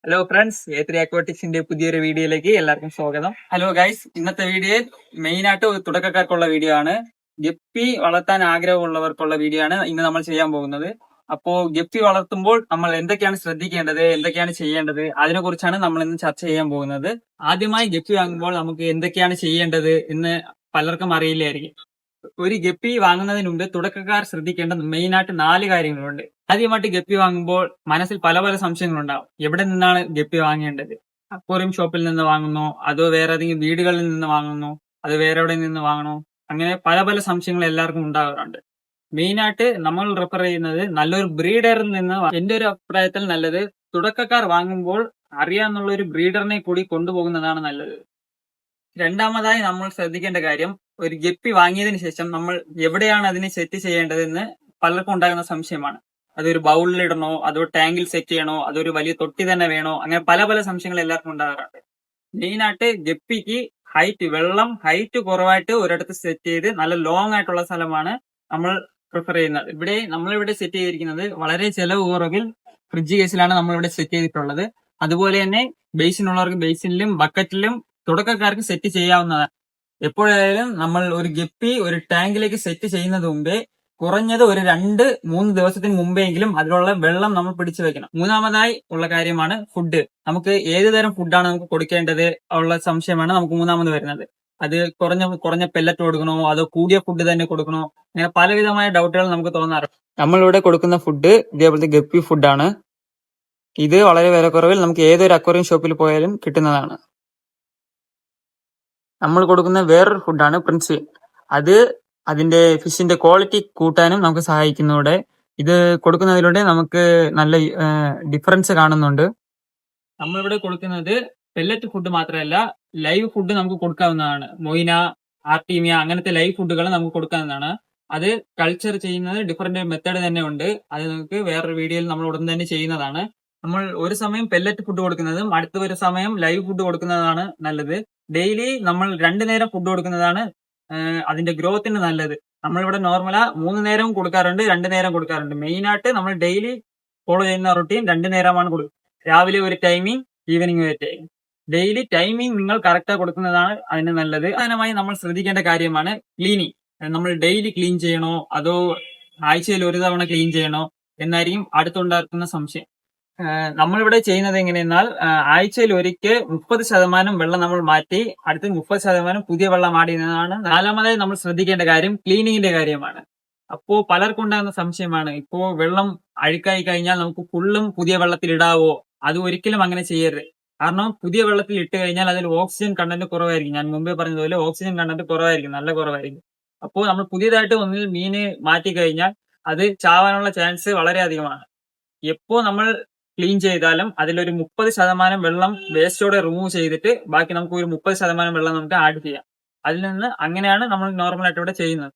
Hello friends, A3 അക്വാട്ടിക്സിന്റെ പുതിയൊരു വീഡിയോയിലേക്ക് എല്ലാവർക്കും സ്വാഗതം. ഹലോ ഗൈസ്, ഇന്നത്തെ വീഡിയോ മെയിൻ ആയിട്ട് ഒരു തുടക്കക്കാർക്കുള്ള വീഡിയോ ആണ്. ഗപ്പി വളർത്താൻ ആഗ്രഹമുള്ളവർക്കുള്ള വീഡിയോ ആണ് ഇന്ന് നമ്മൾ ചെയ്യാൻ പോകുന്നത്. അപ്പോ ഗപ്പി വളർത്തുമ്പോൾ നമ്മൾ എന്തൊക്കെയാണ് ശ്രദ്ധിക്കേണ്ടത്, എന്തൊക്കെയാണ് ചെയ്യേണ്ടത്, അതിനെ കുറിച്ചാണ് നമ്മൾ ഇന്ന് ചർച്ച ചെയ്യാൻ പോകുന്നത്. ആദ്യമായി ഗപ്പി വാങ്ങുമ്പോൾ നമുക്ക് എന്തൊക്കെയാണ് ചെയ്യേണ്ടത് എന്ന് പലർക്കും അറിയില്ലായിരിക്കും. ഒരു ഗപ്പി വാങ്ങുന്നതിന് മുമ്പ് തുടക്കക്കാർ ശ്രദ്ധിക്കേണ്ട മെയിൻ ആയിട്ട് 4 കാര്യങ്ങളുണ്ട്. ആദ്യമായിട്ട് ഗപ്പി വാങ്ങുമ്പോൾ മനസ്സിൽ പല പല സംശയങ്ങളുണ്ടാവും. എവിടെ നിന്നാണ് ഗപ്പി വാങ്ങേണ്ടത്? അക്വേറിയം ഷോപ്പിൽ നിന്ന് വാങ്ങുന്നോ, അതോ വേറെ ഏതെങ്കിലും വീടുകളിൽ നിന്ന് വാങ്ങുന്നോ, അത് വേറെ എവിടെ നിന്ന് വാങ്ങണോ? അങ്ങനെ പല പല സംശയങ്ങൾ എല്ലാവർക്കും ഉണ്ടാകാറുണ്ട്. മെയിൻ ആയിട്ട് നമ്മൾ റെഫർ ചെയ്യുന്നത് നല്ലൊരു ബ്രീഡറിൽ നിന്ന്. എന്റെ ഒരു അഭിപ്രായത്തിൽ നല്ലത് തുടക്കക്കാർ വാങ്ങുമ്പോൾ അറിയാന്നുള്ള ഒരു ബ്രീഡറിനെ കൂടി കൊണ്ടുപോകുന്നതാണ് നല്ലത്. രണ്ടാമതായി നമ്മൾ ശ്രദ്ധിക്കേണ്ട കാര്യം, ഒരു ഗപ്പി വാങ്ങിയതിനു ശേഷം നമ്മൾ എവിടെയാണ് അതിനെ സെറ്റ് ചെയ്യേണ്ടതെന്ന് പലർക്കും ഉണ്ടാകുന്ന സംശയമാണ്. അതൊരു ബൗളിൽ ഇടണോ, അതോ ടാങ്കിൽ സെറ്റ് ചെയ്യണോ, അതൊരു വലിയ തൊട്ടി തന്നെ വേണോ, അങ്ങനെ പല പല സംശയങ്ങൾ എല്ലാവർക്കും ഉണ്ടാകാറുണ്ട്. മെയിനായിട്ട് ഗപ്പിക്ക് വെള്ളം ഹൈറ്റ് കുറവായിട്ട് ഒരിടത്ത് സെറ്റ് ചെയ്ത് നല്ല ലോങ് ആയിട്ടുള്ള സ്ഥലമാണ് നമ്മൾ പ്രിഫർ ചെയ്യുന്നത്. നമ്മളിവിടെ സെറ്റ് ചെയ്തിരിക്കുന്നത് വളരെ ചെലവ് കുറവിൽ ഫ്രിഡ്ജ് കേസിലാണ് നമ്മളിവിടെ സെറ്റ് ചെയ്തിട്ടുള്ളത്. അതുപോലെ തന്നെ ബേസിനുള്ളവർക്ക് ബേസിനിലും ബക്കറ്റിലും തുടക്കക്കാർക്ക് സെറ്റ് ചെയ്യാവുന്നതാണ്. എപ്പോഴായാലും നമ്മൾ ഒരു ഗപ്പി ഒരു ടാങ്കിലേക്ക് സെറ്റ് ചെയ്യുന്നത് മുമ്പേ കുറഞ്ഞത് ഒരു 2-3 ദിവസത്തിന് മുമ്പെങ്കിലും അതിലുള്ള വെള്ളം നമ്മൾ പിടിച്ചു വെക്കണം. മൂന്നാമതായി ഉള്ള കാര്യമാണ് ഫുഡ്. നമുക്ക് ഏത് തരം ഫുഡാണ് നമുക്ക് കൊടുക്കേണ്ടത് ഉള്ള സംശയമാണ് നമുക്ക് മൂന്നാമത് വരുന്നത്. അത് കുറഞ്ഞ പെല്ലറ്റ് കൊടുക്കണോ, അതോ കൂടിയ ഫുഡ് തന്നെ കൊടുക്കണോ, അങ്ങനെ പലവിധമായ ഡൗട്ടുകൾ നമുക്ക് തോന്നാറുണ്ട്. നമ്മളിവിടെ കൊടുക്കുന്ന ഫുഡ് ഇതേപോലത്തെ ഗപ്പി ഫുഡാണ്. ഇത് വളരെ വിലക്കുറവിൽ നമുക്ക് ഏതൊരു അക്വേറിയം ഷോപ്പിൽ പോയാലും കിട്ടുന്നതാണ്. നമ്മൾ കൊടുക്കുന്ന വേറൊരു ഫുഡാണ് പ്രിൻസ്. അത് അതിന്റെ ഫിഷിന്റെ ക്വാളിറ്റി കൂട്ടാനും നമുക്ക് സഹായിക്കുന്നതോടെ ഇത് കൊടുക്കുന്നതിലൂടെ നമുക്ക് നല്ല ഡിഫറൻസ് കാണുന്നുണ്ട്. നമ്മളിവിടെ കൊടുക്കുന്നത് പെല്ലറ്റ് ഫുഡ് മാത്രമല്ല, ലൈവ് ഫുഡ് നമുക്ക് കൊടുക്കാവുന്നതാണ്. മൊയ്ന, ആർട്ടീമിയ അങ്ങനത്തെ ലൈവ് ഫുഡുകൾ നമുക്ക് കൊടുക്കാവുന്നതാണ്. അത് കൾച്ചർ ചെയ്യുന്നത് ഡിഫറെന്റ് മെത്തേഡ് തന്നെ ഉണ്ട്. അത് നമുക്ക് വേറൊരു വീഡിയോയിൽ നമ്മൾ ഉടൻ തന്നെ ചെയ്യുന്നതാണ്. നമ്മൾ ഒരു സമയം പെല്ലറ്റ് ഫുഡ് കൊടുക്കുന്നതും അടുത്ത ഒരു സമയം ലൈവ് ഫുഡ് കൊടുക്കുന്നതാണ് നല്ലത്. ഡെയിലി നമ്മൾ 2 നേരം ഫുഡ് കൊടുക്കുന്നതാണ് അതിന്റെ ഗ്രോത്തിന് നല്ലത്. നമ്മളിവിടെ നോർമലാ 3 നേരവും കൊടുക്കാറുണ്ട്, 2 നേരം കൊടുക്കാറുണ്ട്. മെയിൻ ആയിട്ട് നമ്മൾ ഡെയിലി ഫോളോ ചെയ്യുന്ന റൊട്ടീൻ 2 നേരമാണ് കൊടുക്കുക. രാവിലെ ഒരു ടൈമിംഗ്, ഈവനിങ് ഒരു ടൈമിംഗ്. ഡെയിലി ടൈമിംഗ് നിങ്ങൾ കറക്റ്റായി കൊടുക്കുന്നതാണ് അതിന് നല്ലത്. പ്രധാനമായി നമ്മൾ ശ്രദ്ധിക്കേണ്ട കാര്യമാണ് ക്ലീനിങ്. നമ്മൾ ഡെയിലി ക്ലീൻ ചെയ്യണോ, അതോ ആഴ്ചയിൽ ഒരു തവണ ക്ലീൻ ചെയ്യണോ എന്നായിരിക്കും അടുത്തുണ്ടാക്കുന്ന സംശയം. നമ്മളിവിടെ ചെയ്യുന്നത് എങ്ങനെയെന്നാൽ ആഴ്ചയിൽ ഒരിക്കൽ 30% വെള്ളം നമ്മൾ മാറ്റി അടുത്ത് 30% പുതിയ വെള്ളം ആഡ് ചെയ്യുന്നതാണ്. നാലാമതായി നമ്മൾ ശ്രദ്ധിക്കേണ്ട കാര്യം ക്ലീനിങ്ങിന്റെ കാര്യമാണ്. അപ്പോ പലർക്കും ഉണ്ടാകുന്ന സംശയമാണ്, ഇപ്പോ വെള്ളം അഴുക്കായി കഴിഞ്ഞാൽ നമുക്ക് ഫുള്ളും പുതിയ വെള്ളത്തിൽ ഇടാവോ? അത് ഒരിക്കലും അങ്ങനെ ചെയ്യരുത്. കാരണം പുതിയ വെള്ളത്തിൽ ഇട്ട് കഴിഞ്ഞാൽ അതിൽ ഓക്സിജൻ കണ്ടന്റ് കുറവായിരിക്കും. ഞാൻ മുമ്പേ പറഞ്ഞതുപോലെ ഓക്സിജൻ കണ്ടന്റ് കുറവായിരിക്കും, നല്ല കുറവായിരിക്കും. അപ്പോൾ നമ്മൾ പുതിയതായിട്ട് ഒന്നിൽ മീന് മാറ്റി കഴിഞ്ഞാൽ അത് ചാവാനുള്ള ചാൻസ് വളരെ അധികമാണ്. എപ്പോ നമ്മൾ ക്ലീൻ ചെയ്താലും അതിലൊരു 30% വെള്ളം വേസ്റ്റോടെ റിമൂവ് ചെയ്തിട്ട് ബാക്കി നമുക്ക് ഒരു 30% വെള്ളം നമുക്ക് ആഡ് ചെയ്യാം. അതിൽ നിന്ന് അങ്ങനെയാണ് നമ്മൾ നോർമലായിട്ട് ഇവിടെ ചെയ്യുന്നത്.